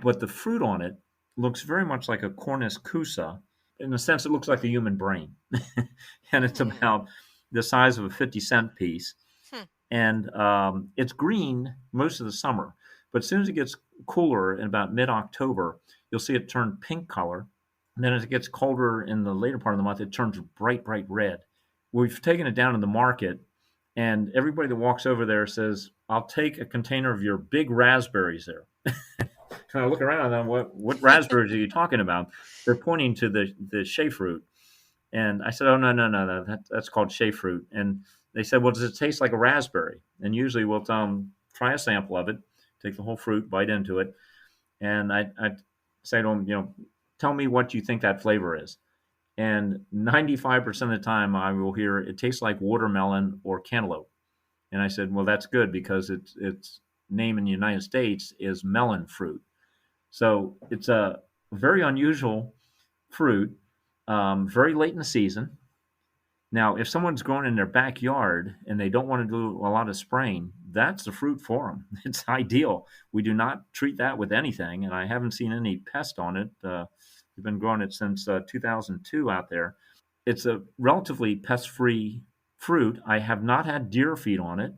But the fruit on it looks very much like a Cornus cusa. In a sense, it looks like the human brain. And it's Hmm. about the size of a 50-cent piece. Hmm. And it's green most of the summer. But as soon as it gets cooler in about mid October, you'll see it turn pink color. And then as it gets colder in the later part of the month, it turns bright, bright red. We've taken it down in the market, and everybody that walks over there says, "I'll take a container of your big raspberries there." Kind of look around and what raspberries are you talking about? They're pointing to the shea fruit. And I said, "Oh, no, no, no, no, that's called shea fruit." And they said, "Well, does it taste like a raspberry?" And usually we'll tell them, "Try a sample of it, take the whole fruit, bite into it." And I say to them, "Tell me what you think that flavor is." And 95% of the time I will hear it tastes like watermelon or cantaloupe. And I said, "Well, that's good because its name in the United States is melon fruit." So it's a very unusual fruit, very late in the season. Now, if someone's growing in their backyard and they don't want to do a lot of spraying, that's the fruit for them. It's ideal. We do not treat that with anything, and I haven't seen any pest on it. We've been growing it since 2002 out there. It's a relatively pest-free fruit. I have not had deer feed on it.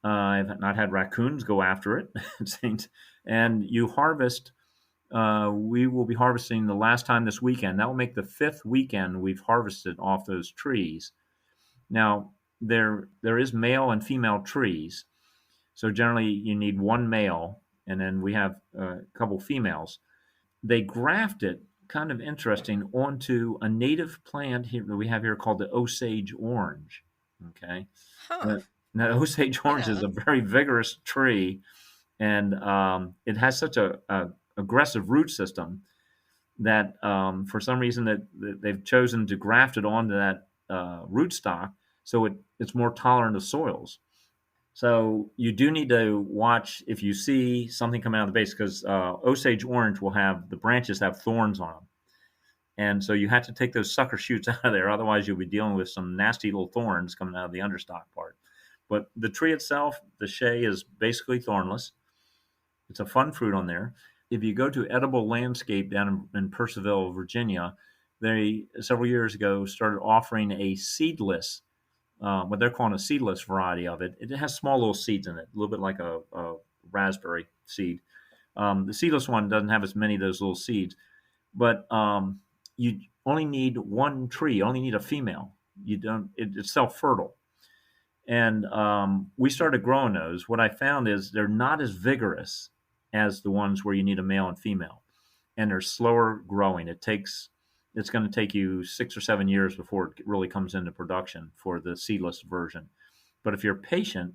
I've not had raccoons go after it. And you harvest. We will be harvesting the last time this weekend. That will make the fifth weekend we've harvested off those trees. Now, there is male and female trees, so generally you need one male, and then we have a couple females. They graft it, kind of interesting, onto a native plant here that we have here called the Osage orange. Okay, Huh. uh, now Osage orange is Yeah. a very vigorous tree, and it has such a aggressive root system that for some reason that they've chosen to graft it onto that rootstock, so it's more tolerant of soils. So you do need to watch if you see something coming out of the base, because Osage orange will have the branches have thorns on them, and so you have to take those sucker shoots out of there. Otherwise, you'll be dealing with some nasty little thorns coming out of the understock part. But the tree itself, the shea, is basically thornless. It's a fun fruit on there. If you go to Edible Landscape down in Purcellville, Virginia, they several years ago started offering a seedless, what they're calling a seedless variety of it. It has small little seeds in it, a little bit like a raspberry seed. The seedless one doesn't have as many of those little seeds, but you only need one tree. You only need a female. You don't. It's self fertile, and we started growing those. What I found is they're not as vigorous as the ones where you need a male and female, and they're slower growing. It's going to take you 6 or 7 years before it really comes into production for the seedless version. But if you're patient,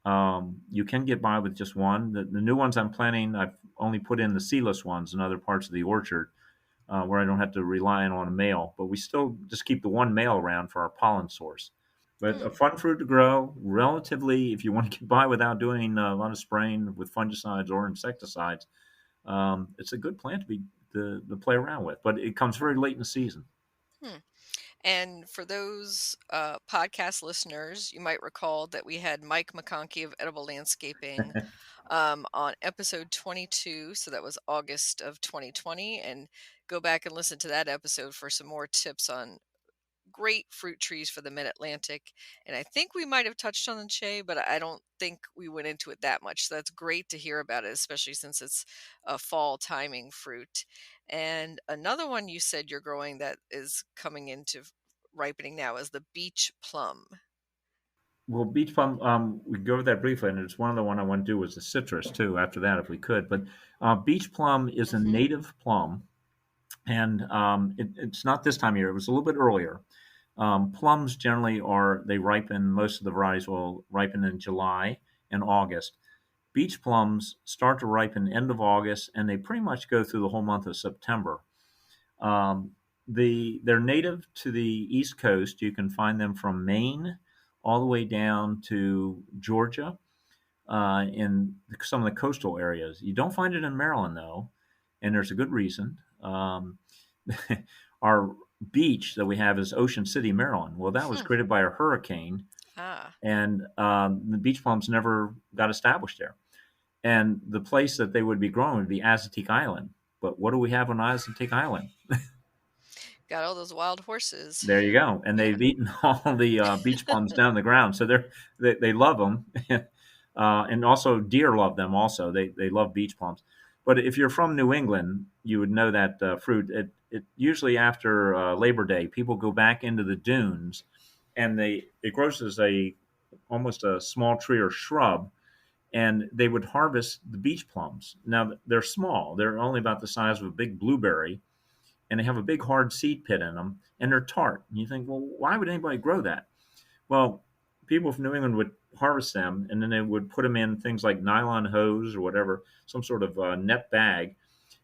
you can get by with just one. The new ones I'm planting, I've only put in the seedless ones in other parts of the orchard where I don't have to rely on a male. But we still just keep the one male around for our pollen source. But a Hmm. fun fruit to grow, relatively, if you want to get by without doing a lot of spraying with fungicides or insecticides, it's a good plant to play around with. But it comes very late in the season. Hmm. And for those podcast listeners, you might recall that we had Mike McConkey of Edible Landscaping on episode 22. So that was August of 2020. And go back and listen to that episode for some more tips on great fruit trees for the mid Atlantic. And I think we might have touched on the shea, but I don't think we went into it that much. So that's great to hear about it, especially since it's a fall timing fruit. And another one you said you're growing that is coming into ripening now is the beach plum. Well, beach plum, we can go over that briefly, and it's one of the one I want to do was the citrus too. After that, if we could, but beach plum is a Hmm. native plum, and it's not this time of year. It was a little bit earlier. Plums generally they ripen. Most of the varieties will ripen in July and August. Beach plums start to ripen end of August, and they pretty much go through the whole month of September. Um, they're native to the East Coast. You can find them from Maine all the way down to Georgia in some of the coastal areas. You don't find it in Maryland though, and there's a good reason. Our beach that we have is Ocean City, Maryland. Well, that was Hmm. created by a hurricane Ah, and the beach plums never got established there. And the place that they would be growing would be Azatec Island. But what do we have on Azatec Island? got all those wild horses. There you go. And Yeah. they've eaten all the beach plums down the ground, so they love them, and also deer love them. Also, they love beach plums. But if you're from New England, you would know that fruit. It usually after Labor Day, people go back into the dunes, and it grows as a almost a small tree or shrub, and they would harvest the beach plums. Now they're small; they're only about the size of a big blueberry, and they have a big hard seed pit in them, and they're tart. And you think, well, why would anybody grow that? Well, people from New England would harvest them, and then they would put them in things like nylon hose or whatever, some sort of net bag,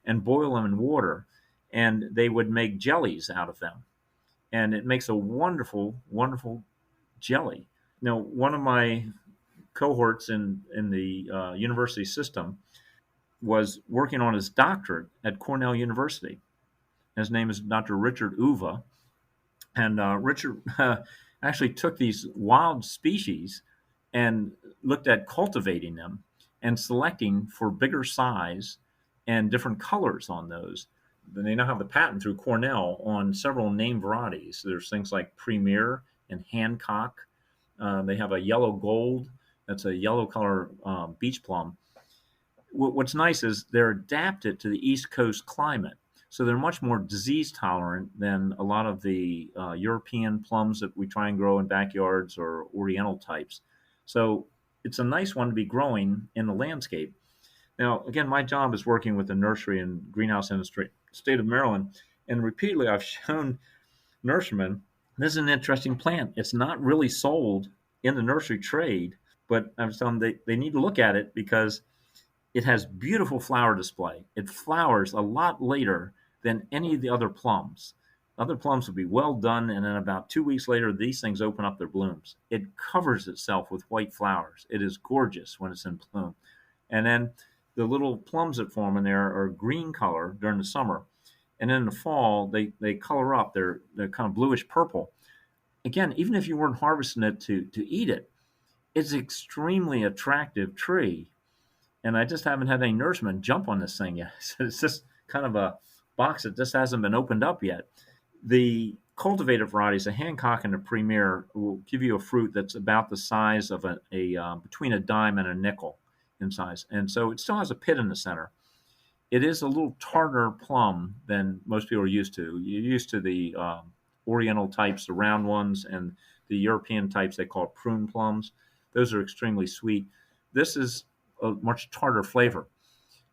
and boil them in water, and they would make jellies out of them, and it makes a wonderful, wonderful jelly. Now, one of my cohorts in the university system was working on his doctorate at Cornell University. His name is Dr. Richard Uva, and Richard actually took these wild species and looked at cultivating them and selecting for bigger size and different colors on those. Then they now have the patent through Cornell on several name varieties. There's things like Premier and Hancock. They have a yellow gold. That's a yellow color beach plum. What's nice is they're adapted to the East Coast climate. So they're much more disease tolerant than a lot of the European plums that we try and grow in backyards or Oriental types. So it's a nice one to be growing in the landscape. Now, again, my job is working with the nursery and greenhouse industry, state of Maryland, and repeatedly I've shown nurserymen this is an interesting plant. It's not really sold in the nursery trade, but I'm telling them they need to look at it because it has beautiful flower display. It flowers a lot later than any of the other plums. Other plums would be well done, and then about 2 weeks later, these things open up their blooms. It covers itself with white flowers. It is gorgeous when it's in bloom. And then the little plums that form in there are green color during the summer. And then in the fall, they color up. They're kind of bluish purple. Again, even if you weren't harvesting it to eat it, it's an extremely attractive tree, and I just haven't had any nursemen jump on this thing yet. So it's just kind of a box that just hasn't been opened up yet. The cultivated varieties, the Hancock and the Premier, will give you a fruit that's about the size of a between a dime and a nickel in size, and so it still has a pit in the center. It is a little tartar plum than most people are used to. You're used to the Oriental types, the round ones, and the European types they call prune plums. Those are extremely sweet. This is a much tartar flavor.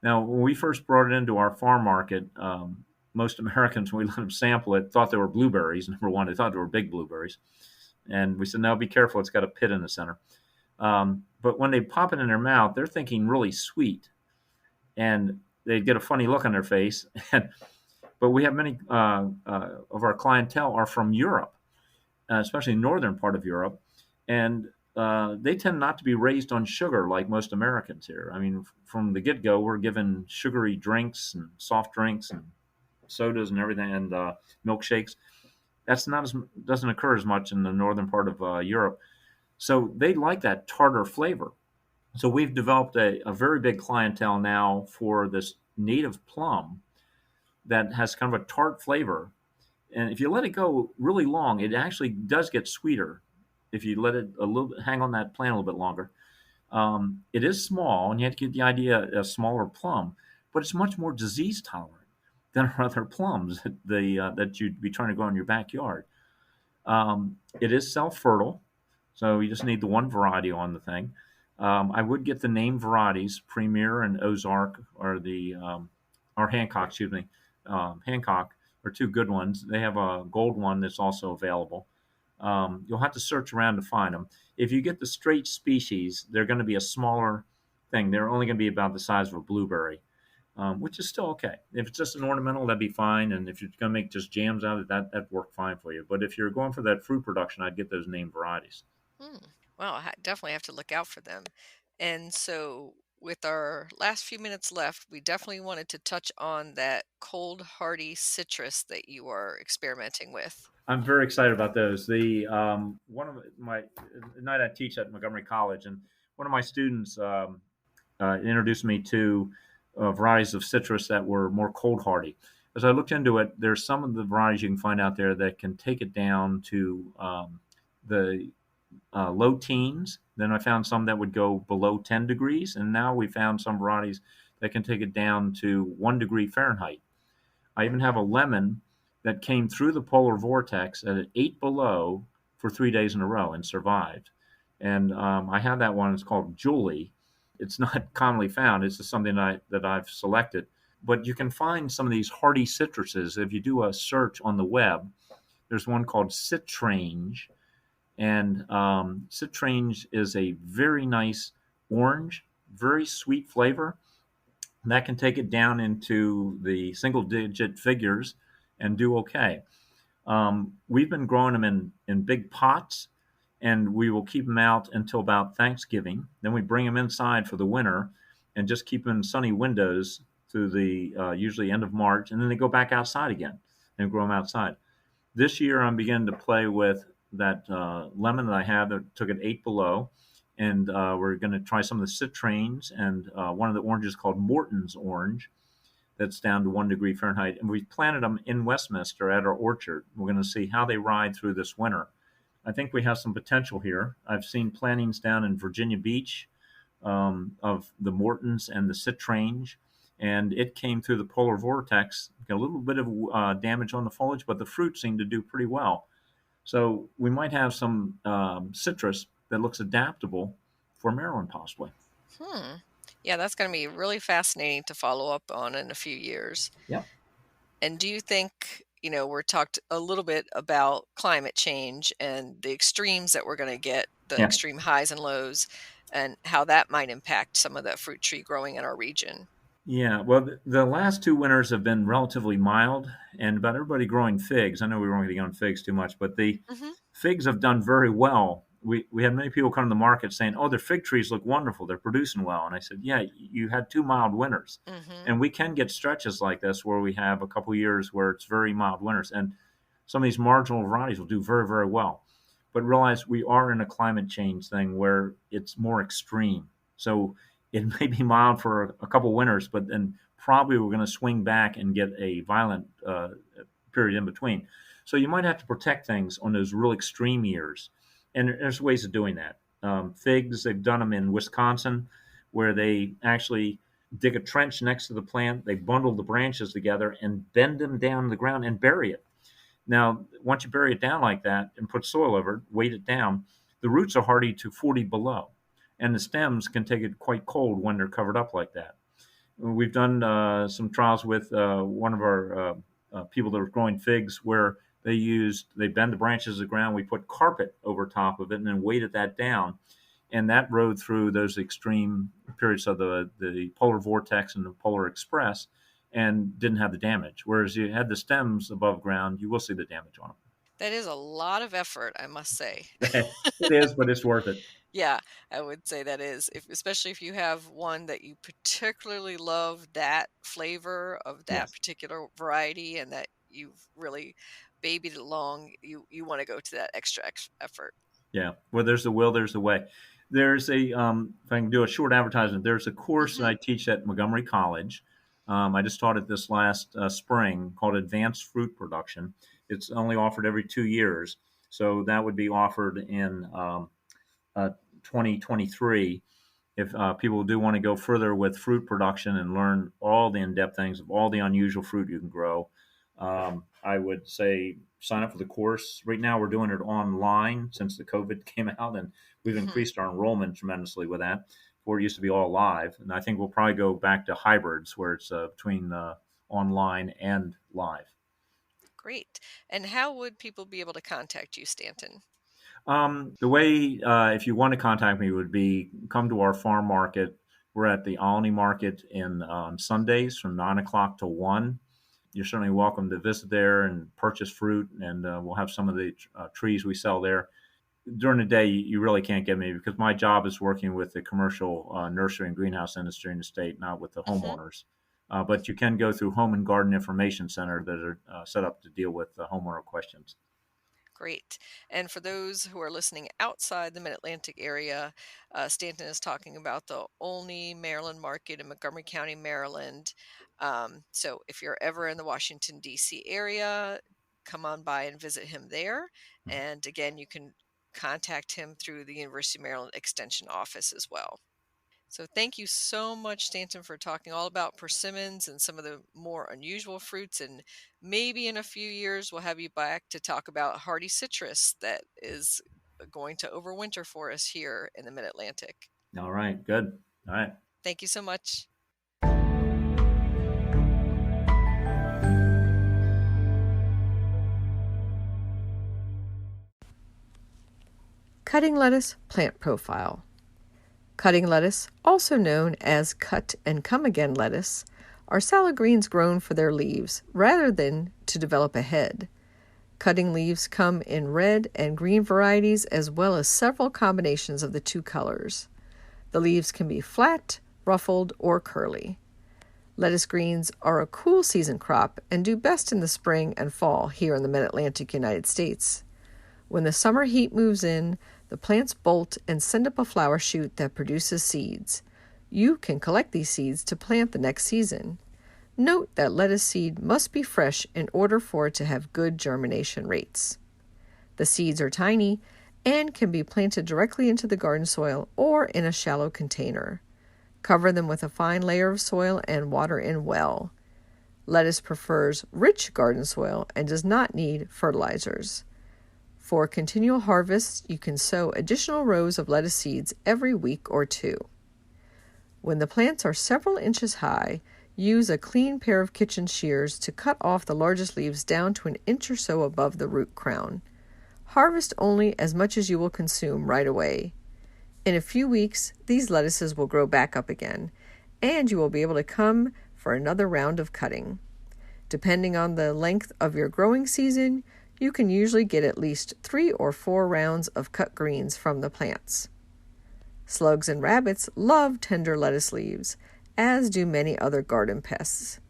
Now, when we first brought it into our farm market, most Americans, when we let them sample it, thought they were blueberries. Number one, they thought they were big blueberries. And we said, no, be careful. It's got a pit in the center. But when they pop it in their mouth, they're thinking really sweet. And they get a funny look on their face. But we have many of our clientele are from Europe, especially northern part of Europe. And they tend not to be raised on sugar like most Americans here. I mean, from the get go, we're given sugary drinks and soft drinks and sodas and everything, and milkshakes. That's not as doesn't occur as much in the northern part of Europe. So they like that tartar flavor. So we've developed a very big clientele now for this native plum that has kind of a tart flavor. And if you let it go really long, it actually does get sweeter if you let it a little bit, hang on that plant a little bit longer. It is small, and you have to get the idea a smaller plum, but it's much more disease tolerant than our other plums that you'd be trying to grow in your backyard. It is self-fertile, so you just need the one variety on the thing. I would get the name varieties, Premier and Ozark, or Hancock, excuse me. Hancock are two good ones. They have a gold one that's also available. You'll have to search around to find them. If you get the straight species, they're going to be a smaller thing. They're only going to be about the size of a blueberry, which is still okay. If it's just an ornamental, that'd be fine. And if you're going to make just jams out of it, that'd work fine for you. But if you're going for that fruit production, I'd get those name varieties. Hmm. Well, I definitely have to look out for them. And so with our last few minutes left, we definitely wanted to touch on that cold hardy citrus that you are experimenting with. I'm very excited about those. The one of my the night I teach at Montgomery College, and one of my students introduced me to varieties of citrus that were more cold hardy. As I looked into it, there's some of the varieties you can find out there that can take it down to the low teens. Then I found some that would go below 10 degrees, and now we found some varieties that can take it down to 1 degree Fahrenheit. I even have a lemon that came through the polar vortex at 8 below for 3 days in a row and survived. And I have that one. It's called Julie. It's not commonly found. It's just something that I've selected. But you can find some of these hardy citruses if you do a search on the web. There's one called Citrange, and Citrange is a very nice orange, very sweet flavor that can take it down into the single digit figures and do okay. We've been growing them in big pots, and we will keep them out until about Thanksgiving. Then we bring them inside for the winter and just keep them in sunny windows through the usually end of March, and then they go back outside again and grow them outside. This year, I'm beginning to play with that lemon that I have that took it 8 below, and we're going to try some of the citranes and one of the oranges called Morton's orange that's down to 1 degree Fahrenheit. And we've planted them in Westminster at our orchard. We're going to see how they ride through this winter. I think we have some potential here. I've seen plantings down in Virginia Beach of the Mortons and the citrange, and it came through the polar vortex. Got a little bit of damage on the foliage, but the fruit seemed to do pretty well. So we might have some citrus that looks adaptable for Maryland, possibly. Hmm. Yeah, that's going to be really fascinating to follow up on in a few years. Yeah. And do you think, we're talked a little bit about climate change and the extremes that we're going to get, the Yeah. extreme highs and lows, and how that might impact some of that fruit tree growing in our region? Yeah, well, the last two winters have been relatively mild, and about everybody growing figs. I know we weren't going to get on figs too much, but the Hmm. figs have done very well. We had many people come to the market saying, "Oh, their fig trees look wonderful. They're producing well." And I said, "Yeah, you had two mild winters, Hmm. and we can get stretches like this where we have a couple years where it's very mild winters, and some of these marginal varieties will do very, very well." But realize we are in a climate change thing where it's more extreme. So it may be mild for a couple winters, but then probably we're going to swing back and get a violent period in between. So you might have to protect things on those real extreme years, and there's ways of doing that. Figs, they've done them in Wisconsin, where they actually dig a trench next to the plant, they bundle the branches together and bend them down to the ground and bury it. Now, once you bury it down like that and put soil over it, weight it down, the roots are hardy to 40 below, and the stems can take it quite cold when they're covered up like that. We've done some trials with one of our people that were growing figs where they bend the branches to the ground. We put carpet over top of it and then weighted that down, and that rode through those extreme periods of the polar vortex and the polar express, and didn't have the damage. Whereas you had the stems above ground, you will see the damage on That is a lot of effort, I must say. them. It is, but it's worth it. Yeah, I would say that is, especially if you have one that you particularly love that flavor of that Yes. particular variety and that you've really babied it along, you want to go to that extra effort. Yeah. Well, there's the will, there's the way. There's a, if I can do a short advertisement, there's a course that Hmm. I teach at Montgomery College. I just taught it this last spring called Advanced Fruit Production. It's only offered every 2 years. So that would be offered in uh, 2023 if people do want to go further with fruit production and learn all the in-depth things of all the unusual fruit you can grow. I would say sign up for the course. Right now, we're doing it online since the COVID came out, and we've Hmm. increased our enrollment tremendously with that. Before it used to be all live, and I think we'll probably go back to hybrids where it's between online and live. Great. And how would people be able to contact you, Stanton? The way, if you want to contact me, would be come to our farm market. We're at the Alney Market in on Sundays from 9 o'clock to 1. You're certainly welcome to visit there and purchase fruit, and we'll have some of the trees we sell there. during the day, you really can't get me because my job is working with the commercial nursery and greenhouse industry in the state, not with the Hmm. homeowners. But you can go through Home and Garden Information Center that are set up to deal with homeowner questions. Great. And for those who are listening outside the Mid-Atlantic area, Stanton is talking about the Olney, Maryland market in Montgomery County, Maryland. So if you're ever in the Washington, D.C. area, come on by and visit him there. And again, you can contact him through the University of Maryland Extension office as well. So thank you so much, Stanton, for talking all about persimmons and some of the more unusual fruits. And maybe in a few years, we'll have you back to talk about hardy citrus that is going to overwinter for us here in the Mid-Atlantic. All right, good. All right. Thank you so much. Cutting lettuce plant profile. Cutting lettuce, also known as cut and come again lettuce, are salad greens grown for their leaves rather than to develop a head. Cutting leaves come in red and green varieties as well as several combinations of the two colors. The leaves can be flat, ruffled, or curly. Lettuce greens are a cool season crop and do best in the spring and fall here in the Mid-Atlantic United States. When the summer heat moves in, the plants bolt and send up a flower shoot that produces seeds. You can collect these seeds to plant the next season. Note that lettuce seed must be fresh in order for it to have good germination rates. The seeds are tiny and can be planted directly into the garden soil or in a shallow container. Cover them with a fine layer of soil and water in well. Lettuce prefers rich garden soil and does not need fertilizers. For continual harvests, you can sow additional rows of lettuce seeds every week or two. When the plants are several inches high, use a clean pair of kitchen shears to cut off the largest leaves down to an inch or so above the root crown. Harvest only as much as you will consume right away. In a few weeks, these lettuces will grow back up again, and you will be able to come for another round of cutting. Depending on the length of your growing season, you can usually get at least 3 or 4 rounds of cut greens from the plants. Slugs and rabbits love tender lettuce leaves, as do many other garden pests.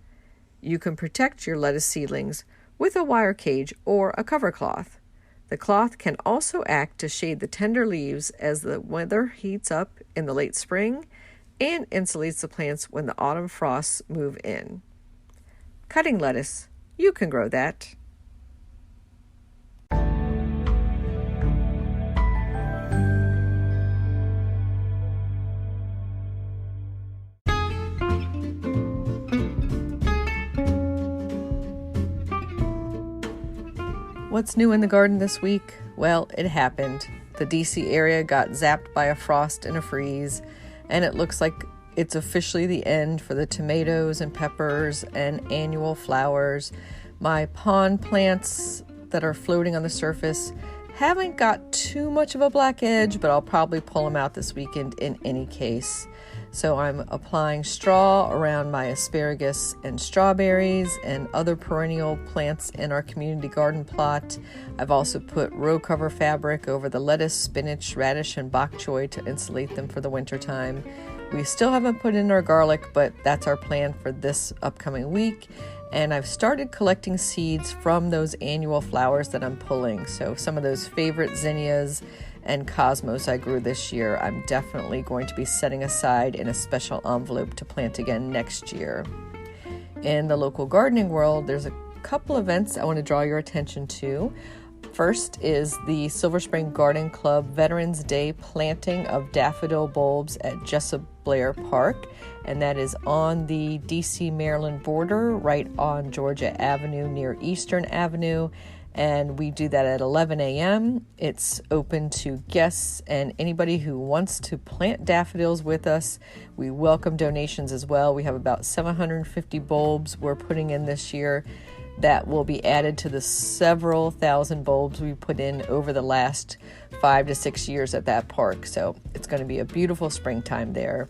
You can protect your lettuce seedlings with a wire cage or a cover cloth. The cloth can also act to shade the tender leaves as the weather heats up in the late spring and insulates the plants when the autumn frosts move in. Cutting lettuce, you can grow that. What's new in the garden this week? Well, it happened. The DC area got zapped by a frost and a freeze, and it looks like it's officially the end for the tomatoes and peppers and annual flowers. My pond plants that are floating on the surface haven't got too much of a black edge, but I'll probably pull them out this weekend in any case. So I'm applying straw around my asparagus and strawberries and other perennial plants in our community garden plot. I've also put row cover fabric over the lettuce, spinach, radish, and bok choy to insulate them for the wintertime. We still haven't put in our garlic, but that's our plan for this upcoming week. And I've started collecting seeds from those annual flowers that I'm pulling. So some of those favorite zinnias and cosmos I grew this year, I'm definitely going to be setting aside in a special envelope to plant again next year. In the local gardening world, there's a couple events I want to draw your attention to. First is the Silver Spring Garden Club Veterans Day planting of daffodil bulbs at Jessup Blair Park, and that is on the DC-Maryland border, right on Georgia Avenue near Eastern Avenue. And we do that at 11 a.m. It's open to guests and anybody who wants to plant daffodils with us. We welcome donations as well. We have about 750 bulbs we're putting in this year that will be added to the several thousand bulbs we put in over the last 5 to 6 years at that park. So it's going to be a beautiful springtime there.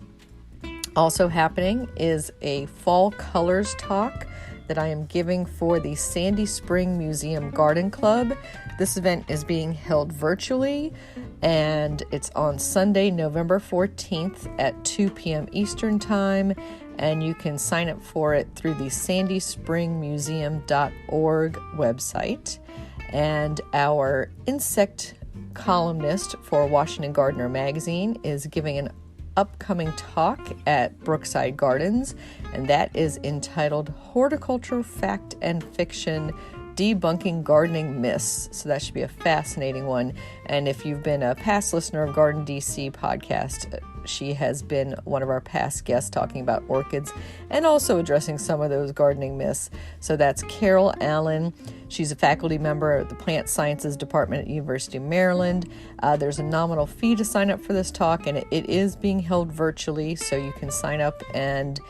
Also happening is a fall colors talk that I am giving for the Sandy Spring Museum Garden Club. This event is being held virtually, and it's on Sunday, November 14th at 2 p.m. Eastern Time, and you can sign up for it through the sandyspringmuseum.org website. And our insect columnist for Washington Gardener magazine is giving an upcoming talk at Brookside Gardens, and that is entitled Horticulture Fact and Fiction, Debunking Gardening Myths. So that should be a fascinating one. And if you've been a past listener of Garden DC podcast, she has been one of our past guests talking about orchids and also addressing some of those gardening myths. So that's Carol Allen. She's a faculty member of the Plant Sciences Department at University of Maryland. There's a nominal fee to sign up for this talk, and it is being held virtually, so you can sign up and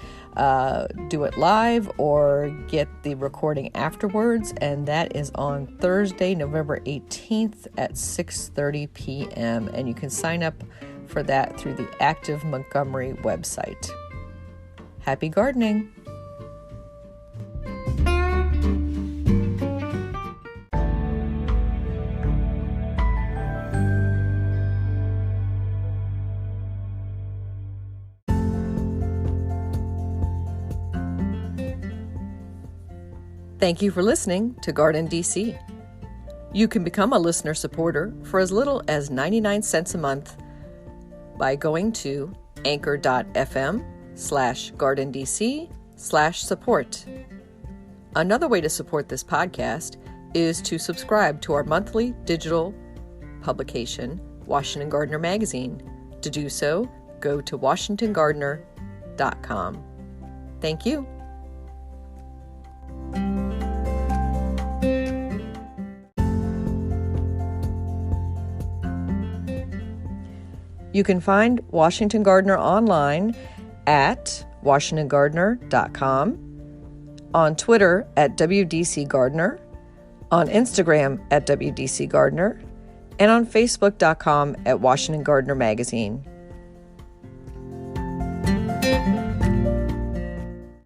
do it live or get the recording afterwards, and that is on Thursday, November 18th at 6:30 p.m., and you can sign up for that through the Active Montgomery website. Happy gardening! Thank you for listening to Garden DC. You can become a listener supporter for as little as 99 cents a month by going to anchor.fm/gardendc/support. Another way to support this podcast is to subscribe to our monthly digital publication, Washington Gardener Magazine. To do so, go to washingtongardener.com. Thank you. You can find Washington Gardener online at washingtongardener.com, on Twitter at WDC Gardener, on Instagram at WDC Gardener, and on Facebook.com at Washington Gardener Magazine.